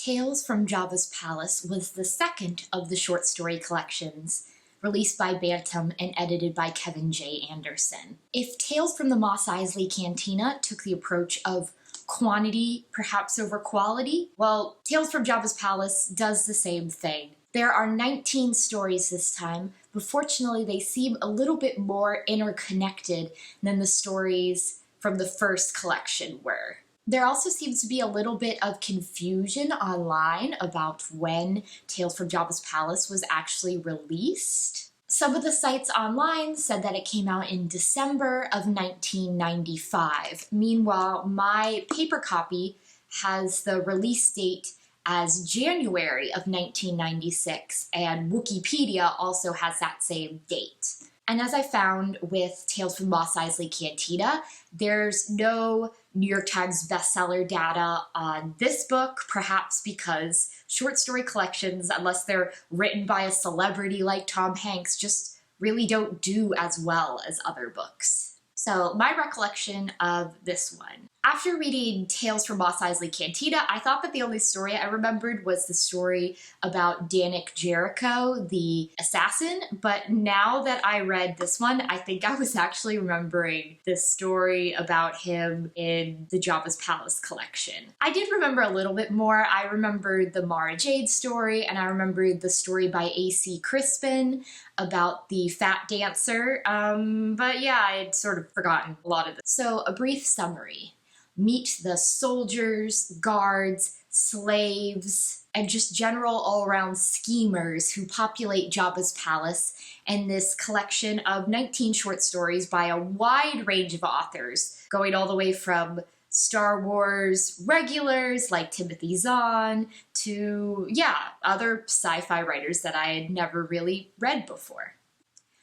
Tales from Jabba's Palace was the second of the short story collections released by Bantam and edited by Kevin J. Anderson. If Tales from the Mos Eisley Cantina took the approach of quantity perhaps over quality, well, Tales from Jabba's Palace does the same thing. There are 19 stories this time, but fortunately they seem a little bit more interconnected than the stories from the first collection were. There also seems to be a little bit of confusion online about when Tales from Jabba's Palace was actually released. Some of the sites online said that it came out in December of 1995. Meanwhile, my paper copy has the release date as January of 1996, and Wikipedia also has that same date. And as I found with Tales from Mos Eisley Cantina, there's no New York Times bestseller data on this book, perhaps because short story collections, unless they're written by a celebrity like Tom Hanks, just really don't do as well as other books. So my recollection of this one. After reading Tales from Mos Eisley Cantina, I thought that the only story I remembered was the story about Danik Jericho, the assassin, but now that I read this one, I think I was actually remembering this story about him in the Jabba's Palace collection. I did remember a little bit more. I remembered the Mara Jade story, and I remembered the story by A.C. Crispin about the fat dancer, but yeah, I had sort of forgotten a lot of this. So a brief summary. Meet the soldiers, guards, slaves, and just general all-around schemers who populate Jabba's palace in this collection of 19 short stories by a wide range of authors, going all the way from Star Wars regulars like Timothy Zahn to, other sci-fi writers that I had never really read before.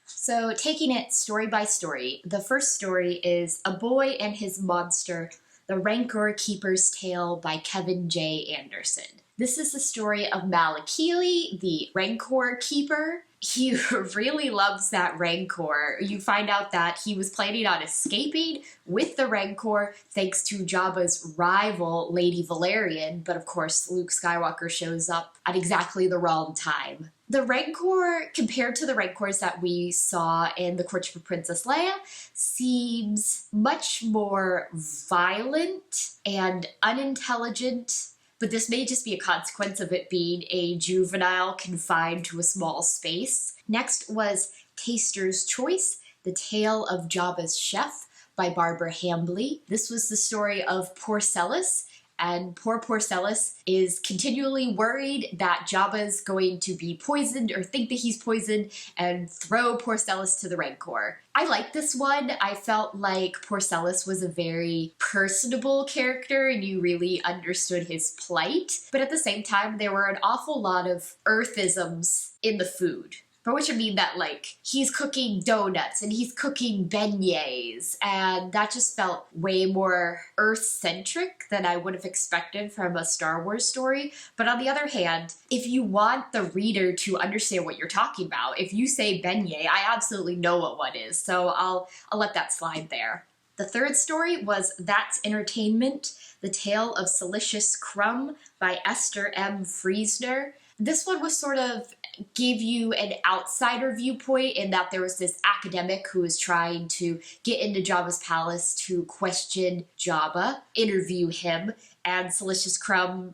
So taking it story by story, the first story is A Boy and His Monster, The Rancor Keeper's Tale by Kevin J. Anderson. This is the story of Malakili, the Rancor Keeper. He really loves that Rancor. You find out that he was planning on escaping with the Rancor thanks to Jabba's rival, Lady Valerian, but of course Luke Skywalker shows up at exactly the wrong time. The Rancor, compared to the Rancors that we saw in The Courtship of Princess Leia, seems much more violent and unintelligent, but this may just be a consequence of it being a juvenile confined to a small space. Next was Taster's Choice, The Tale of Jabba's Chef by Barbara Hambly. This was the story of Porcellus, and poor Porcellus is continually worried that Jabba's going to be poisoned or think that he's poisoned and throw Porcellus to the Rancor. I liked this one. I felt like Porcellus was a very personable character and you really understood his plight. But at the same time, there were an awful lot of Earthisms in the food. By which I mean that, like, he's cooking donuts and he's cooking beignets, and that just felt way more Earth-centric than I would have expected from a Star Wars story. But on the other hand, if you want the reader to understand what you're talking about, if you say beignet, I absolutely know what one is, so I'll let that slide there. The third story was That's Entertainment, The Tale of Silicious Crumb by Esther M. Friesner. This one was sort of gave you an outsider viewpoint in that there was this academic who was trying to get into Jabba's palace to question Jabba, interview him, and Silicious Crumb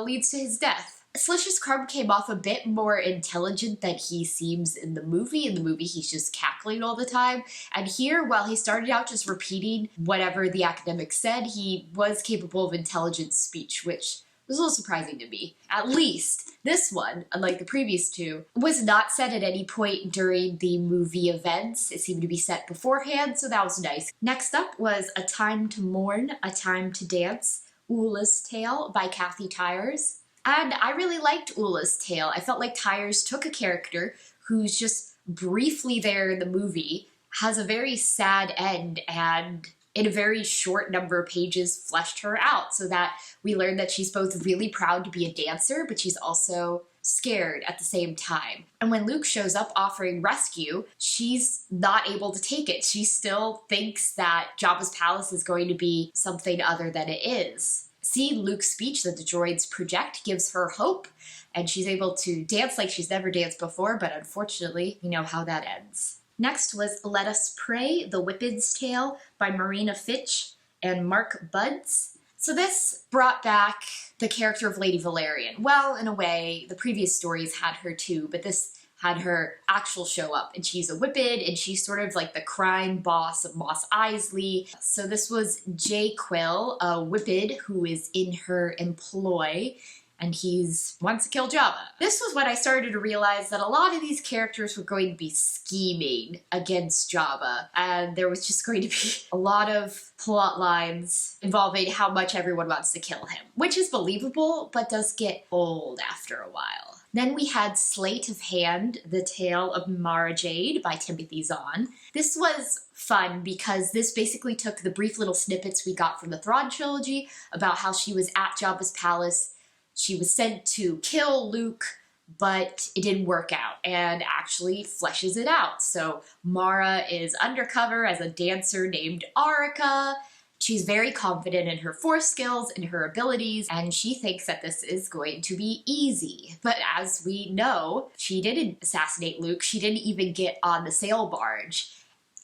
leads to his death. Silicious Crumb came off a bit more intelligent than he seems in the movie. In the movie, he's just cackling all the time. And here, while he started out just repeating whatever the academic said, he was capable of intelligent speech, which was a little surprising to me. At least this one, unlike the previous two, was not set at any point during the movie events. It seemed to be set beforehand, so that was nice. Next up was A Time to Mourn, A Time to Dance, Ulla's Tale by Kathy Tyers. And I really liked Ulla's Tale. I felt like Tyers took a character who's just briefly there in the movie, has a very sad end, and in a very short number of pages fleshed her out so that we learned that she's both really proud to be a dancer, but she's also scared at the same time. And when Luke shows up offering rescue, she's not able to take it. She still thinks that Jabba's palace is going to be something other than it is. see Luke's speech that the droids project gives her hope, and she's able to dance like she's never danced before, but unfortunately, we know how that ends. Next was Let Us Pray, The Whippet's Tale by Marina Fitch and Mark Buds. So this brought back the character of Lady Valerian. Well, in a way, the previous stories had her too, but this had her actual show up, and she's a Whippet, and she's sort of like the crime boss of Mos Eisley. So this was Jay Quill, a Whippet who is in her employ, and he's wants to kill Jabba. This was when I started to realize that a lot of these characters were going to be scheming against Jabba, and there was just going to be a lot of plot lines involving how much everyone wants to kill him, which is believable, but does get old after a while. Then we had Sleight of Hand, The Tale of Mara Jade by Timothy Zahn. This was fun because this basically took the brief little snippets we got from the Thrawn trilogy about how she was at Jabba's palace. She was sent to kill Luke, but it didn't work out, and actually fleshes it out. So Mara is undercover as a dancer named Arica. She's very confident in her force skills and her abilities, and she thinks that this is going to be easy. But as we know, she didn't assassinate Luke. She didn't even get on the sail barge.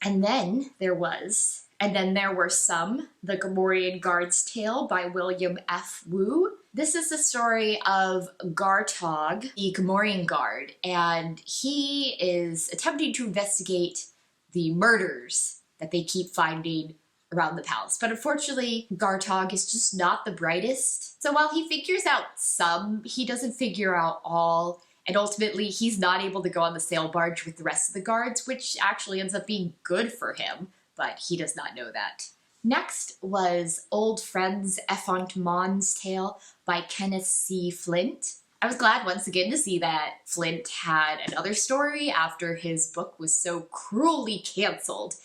And then there were some, The Gamorrean Guard's Tale by William F. Wu. This is the story of Gartog, the Gamorrean Guard, and he is attempting to investigate the murders that they keep finding around the palace. But unfortunately, Gartog is just not the brightest. So while he figures out some, he doesn't figure out all. And ultimately, he's not able to go on the sail barge with the rest of the guards, which actually ends up being good for him, but he does not know that. Next was Old Friends Effont Mon's Tale by Kenneth C. Flint. I was glad once again to see that Flint had another story after his book was so cruelly canceled.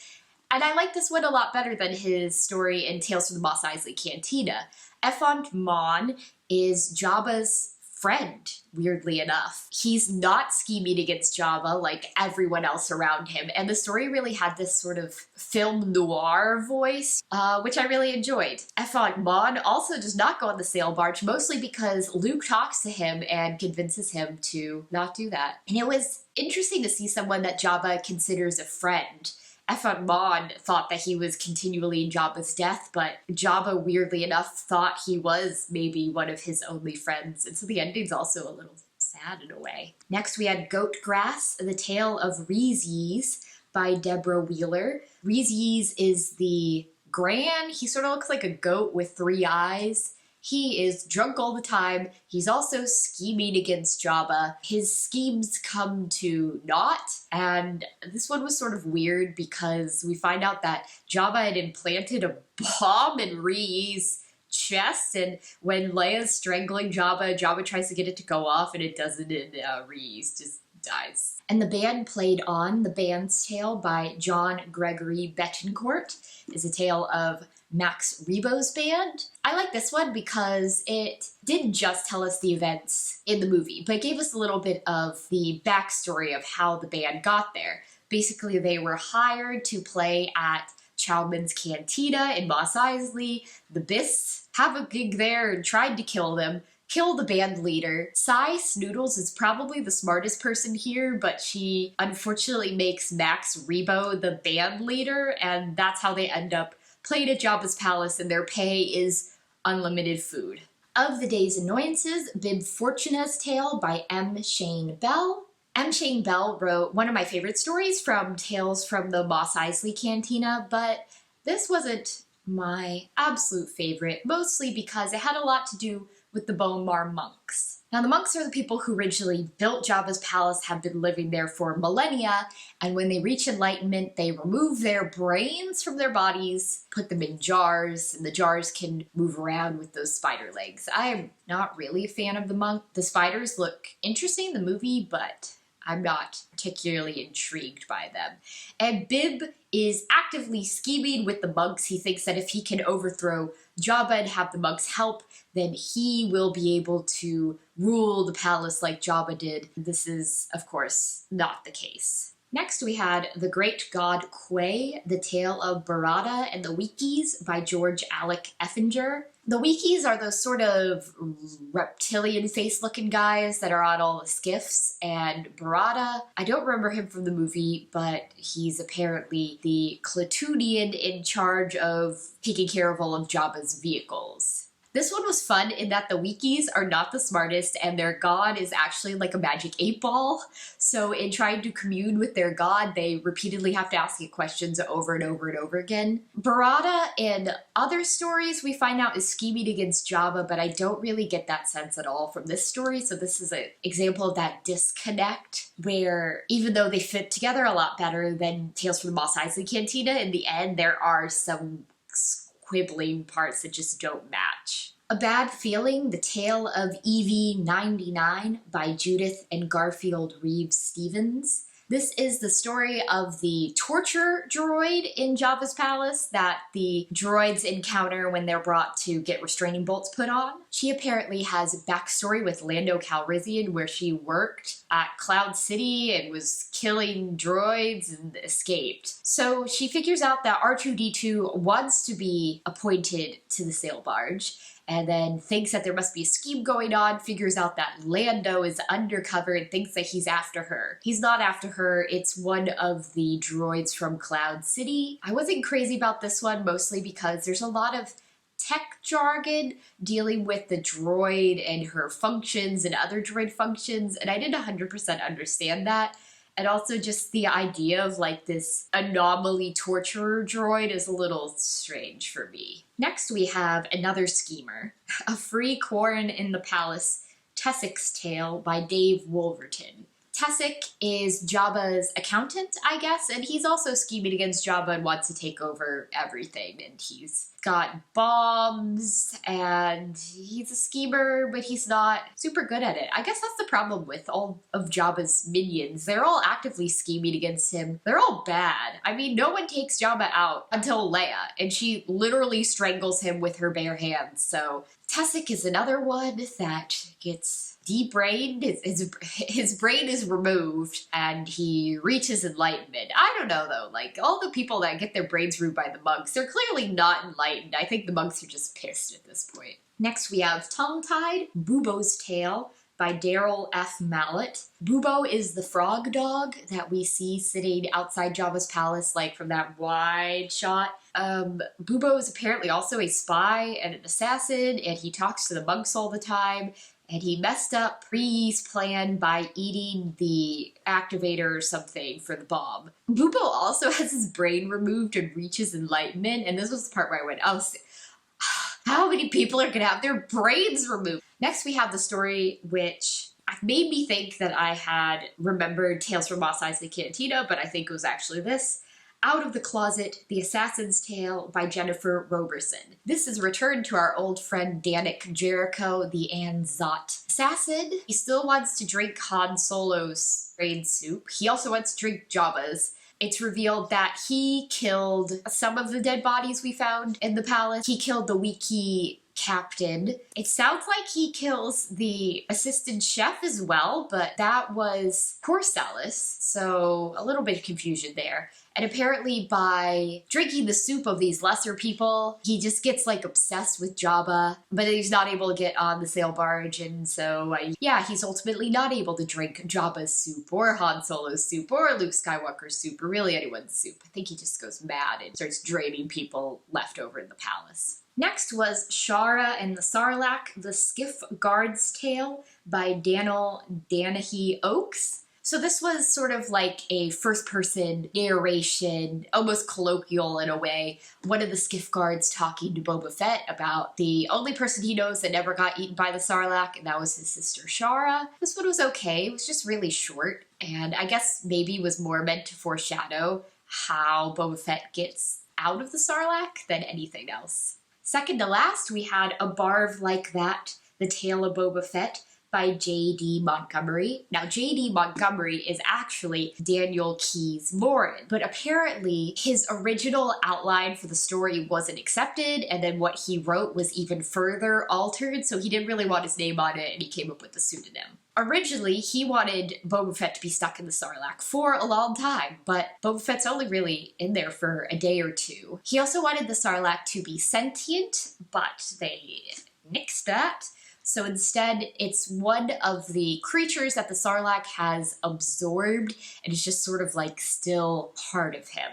And I like this one a lot better than his story in Tales from the Mos Eisley Cantina. Effont Mon is Jabba's friend, weirdly enough. He's not scheming against Jabba like everyone else around him, and the story really had this sort of film noir voice, which I really enjoyed. Effont Mon also does not go on the sail barge, mostly because Luke talks to him and convinces him to not do that. And it was interesting to see someone that Jabba considers a friend. Effont Mon thought that he was continually in Jabba's death, but Jabba, weirdly enough, thought he was maybe one of his only friends, and so the ending's also a little sad in a way. Next we had Goat Grass, The Tale of Reezy's by Deborah Wheeler. Reezy's is the Gran. He sort of looks like a goat with 3 eyes. He is drunk all the time. He's also scheming against Jabba. His schemes come to naught, and this one was sort of weird because we find out that Jabba had implanted a bomb in Ree's chest, and when Leia's strangling Jabba, Jabba tries to get it to go off, and it doesn't, and Ree's just dies. And the band played on The Band's Tale by John Gregory Betancourt is a tale of Max Rebo's band. I like this one because it didn't just tell us the events in the movie, but it gave us a little bit of the backstory of how the band got there. Basically, they were hired to play at Chalmun's Cantina in Mos Eisley. The Bists have a gig there and tried to kill them, kill the band leader. Cy Snoodles is probably the smartest person here, but she unfortunately makes Max Rebo the band leader, and that's how they end up played at Jabba's palace, and their pay is unlimited food. Of the Day's Annoyances, Bib Fortuna's Tale by M. Shane Bell. M. Shane Bell wrote one of my favorite stories from Tales from the Mos Eisley Cantina, but this wasn't my absolute favorite, mostly because it had a lot to do with the Bone Mar monks. Now, the monks are the people who originally built Jabba's palace, have been living there for millennia, and when they reach enlightenment, they remove their brains from their bodies, put them in jars, and the jars can move around with those spider legs. I'm not really a fan of the monk. The spiders look interesting in the movie, but I'm not particularly intrigued by them. And Bib is actively scheming with the monks. He thinks that if he can overthrow Jabba and have the monks help, then he will be able to rule the palace like Jabba did. This is, of course, not the case. Next, we had The Great God Quay, The Tale of Barada and the Weekies by George Alec Effinger. The Weekies are those sort of reptilian face-looking guys that are on all the skiffs, and Barada, I don't remember him from the movie, but he's apparently the Clatoonian in charge of taking care of all of Jabba's vehicles. This one was fun in that the Weekies are not the smartest and their god is actually like a magic 8-ball. So in trying to commune with their god, they repeatedly have to ask it questions over and over and over again. Barada in other stories we find out is scheming against Jabba, but I don't really get that sense at all from this story. So this is an example of that disconnect where even though they fit together a lot better than Tales from the Mos Eisley Cantina, in the end there are some quibbling parts that just don't match. A Bad Feeling, The Tale of EV-99 by Judith and Garfield Reeves Stevens. This is the story of the torture droid in Jabba's palace that the droids encounter when they're brought to get restraining bolts put on. She apparently has a backstory with Lando Calrissian where she worked at Cloud City and was killing droids and escaped. So she figures out that R2-D2 wants to be appointed to the sail barge, and then thinks that there must be a scheme going on, figures out that Lando is undercover and thinks that he's after her. He's not after her, it's one of the droids from Cloud City. I wasn't crazy about this one, mostly because there's a lot of tech jargon dealing with the droid and her functions and other droid functions, and I didn't 100% understand that. And also just the idea of like this anomaly torturer droid is a little strange for me. Next we have another schemer, A Free Corn in the Palace, Tessik's Tale by Dave Wolverton. Tessik is Jabba's accountant, I guess, and he's also scheming against Jabba and wants to take over everything. And he's got bombs, and he's a schemer, but he's not super good at it. I guess that's the problem with all of Jabba's minions. They're all actively scheming against him. They're all bad. I mean, no one takes Jabba out until Leia, and she literally strangles him with her bare hands. So Tessik is another one that gets de-brained. His brain is removed and he reaches enlightenment. I don't know though, like all the people that get their brains removed by the monks, they're clearly not enlightened. I think the monks are just pissed at this point. Next we have Tongue-Tied, Bubo's Tale by Daryl F. Mallet. Bubo is the frog dog that we see sitting outside Jabba's palace, like from that wide shot. Bubo is apparently also a spy and an assassin, and he talks to the monks all the time. And he messed up Pre's plan by eating the activator or something for the bomb. Bubo also has his brain removed and reaches enlightenment, and this was the part where I went, oh, how many people are gonna have their brains removed? Next we have the story which made me think that I had remembered Tales from Mos Eisley Cantina, but I think it was actually this. Out of the Closet, The Assassin's Tale by Jennifer Roberson. This is a return to our old friend Danik Jericho, the Anzot assassin. He still wants to drink Han Solo's brain soup. He also wants to drink Jabba's. It's revealed that he killed some of the dead bodies we found in the palace. He killed the Wiki captain. It sounds like he kills the assistant chef as well, but that was Corsalis, so a little bit of confusion there. And apparently by drinking the soup of these lesser people, he just gets like obsessed with Jabba, but he's not able to get on the sail barge, and so yeah, he's ultimately not able to drink Jabba's soup or Han Solo's soup or Luke Skywalker's soup or really anyone's soup. I think he just goes mad and starts draining people left over in the palace. Next was Shara and the Sarlacc, The Skiff Guard's Tale by Daniel Danahy Oakes. So this was sort of like a first-person narration, almost colloquial in a way. One of the skiff guards talking to Boba Fett about the only person he knows that never got eaten by the Sarlacc, and that was his sister Shara. This one was okay. It was just really short, and I guess maybe was more meant to foreshadow how Boba Fett gets out of the Sarlacc than anything else. Second to last, we had A Barv Like That, The Tale of Boba Fett by J.D. Montgomery. Now, J.D. Montgomery is actually Daniel Keyes Morin, but apparently his original outline for the story wasn't accepted, and then what he wrote was even further altered, so he didn't really want his name on it, and he came up with the pseudonym. Originally, he wanted Boba Fett to be stuck in the Sarlacc for a long time, but Boba Fett's only really in there for a day or two. He also wanted the Sarlacc to be sentient, but they nixed that. So instead, it's one of the creatures that the Sarlacc has absorbed, and it's just sort of like still part of him.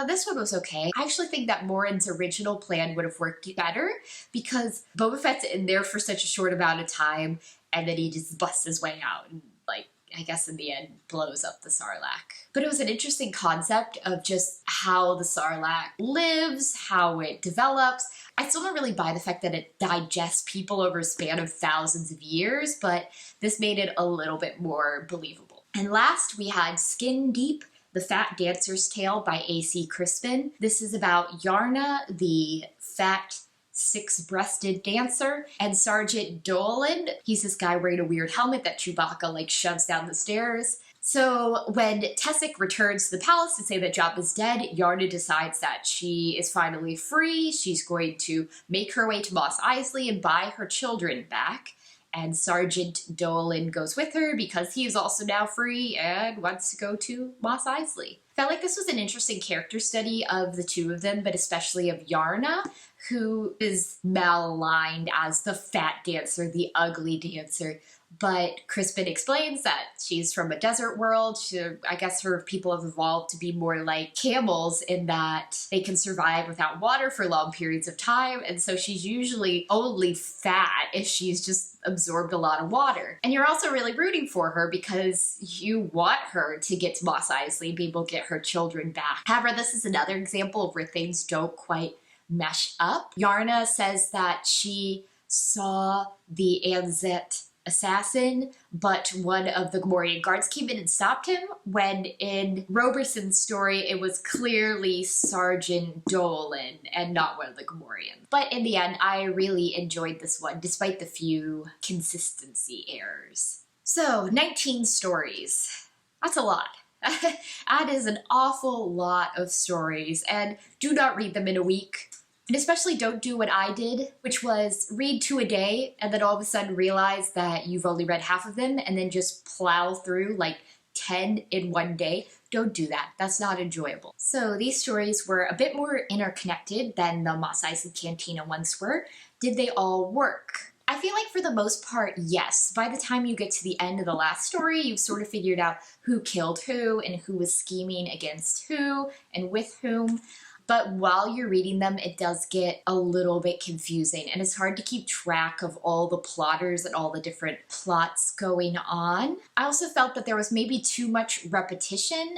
This one was okay. I actually think that Morin's original plan would have worked better because Boba Fett's in there for such a short amount of time, and then he just busts his way out and, like, I guess in the end, blows up the Sarlacc. But it was an interesting concept of just how the Sarlacc lives, how it develops. I still don't really buy the fact that it digests people over a span of thousands of years, but this made it a little bit more believable. And last, we had Skin Deep, The Fat Dancer's Tale by A.C. Crispin. This is about Yarna, the fat six-breasted dancer, and Sergeant Dolan. He's this guy wearing a weird helmet that Chewbacca like shoves down the stairs. So when Tessic returns to the palace to say that Jabba's dead, Yarna decides that she is finally free. She's going to make her way to Mos Eisley and buy her children back. And Sergeant Dolan goes with her because he is also now free and wants to go to Mos Eisley. Felt like this was an interesting character study of the two of them, but especially of Yarna, who is malaligned as the fat dancer, the ugly dancer. But Crispin explains that she's from a desert world. I guess her people have evolved to be more like camels in that they can survive without water for long periods of time. And so she's usually only fat if she's just absorbed a lot of water. And you're also really rooting for her because you want her to get to Mos Eisley and be able to get her children back. However, this is another example of where things don't quite mesh up. Yarna says that she saw the Anzet assassin, but one of the Gamorrean guards came in and stopped him, when in Roberson's story it was clearly Sergeant Dolan and not one of the Gamorreans. But in the end, I really enjoyed this one, despite the few consistency errors. So, 19 stories. That's a lot. That is an awful lot of stories, and do not read them in a week. And especially don't do what I did, which was read 2 a day and then all of a sudden realize that you've only read half of them and then just plow through like 10 in one day. Don't do that. That's not enjoyable. So these stories were a bit more interconnected than the Mos Eisley Cantina ones were. Did they all work? I feel like for the most part, yes. By the time you get to the end of the last story, you've sort of figured out who killed who and who was scheming against who and with whom. But while you're reading them, it does get a little bit confusing, and it's hard to keep track of all the plotters and all the different plots going on. I also felt that there was maybe too much repetition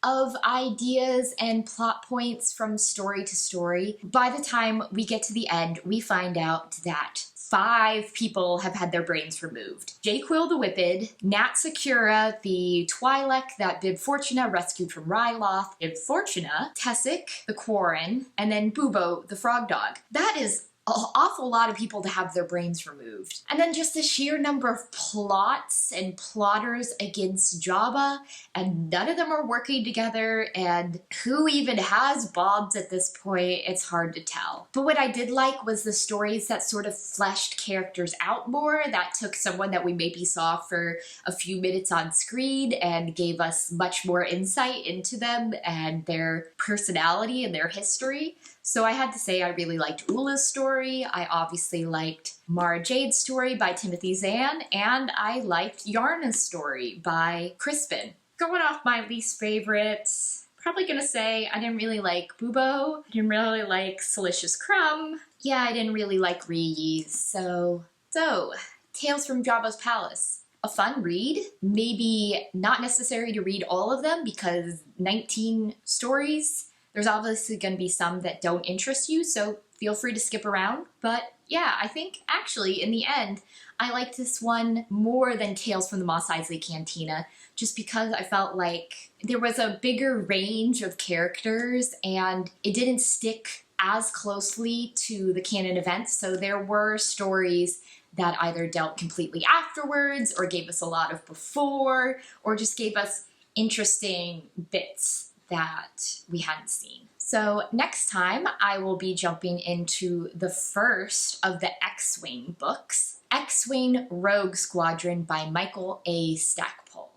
of ideas and plot points from story to story. By the time we get to the end, we find out that 5 people have had their brains removed. Jaquil the Whipped, Nat Sakura, the Twi'lek that Bib Fortuna rescued from Ryloth, Bib Fortuna, Tessic, the Quarren, and then Bubo, the Frog Dog. That is an awful lot of people to have their brains removed. And then just the sheer number of plots and plotters against Jabba, and none of them are working together, and who even has bombs at this point, it's hard to tell. But what I did like was the stories that sort of fleshed characters out more, that took someone that we maybe saw for a few minutes on screen and gave us much more insight into them and their personality and their history. So I had to say I really liked Ula's story, I obviously liked Mara Jade's story by Timothy Zahn, and I liked Yarna's story by Crispin. Going off my least favorites, probably gonna say I didn't really like Bubo, I didn't really like Silicious Crumb, yeah, I didn't really like Ryis, so Tales from Jabba's Palace. A fun read, maybe not necessary to read all of them because 19 stories. There's obviously going to be some that don't interest you, so feel free to skip around. But yeah, I think actually in the end, I liked this one more than Tales from the Mos Eisley Cantina, just because I felt like there was a bigger range of characters and it didn't stick as closely to the canon events. So there were stories that either dealt completely afterwards or gave us a lot of before or just gave us interesting bits that we hadn't seen. So next time I will be jumping into the first of the X-Wing books, X-Wing Rogue Squadron by Michael A. Stackpole.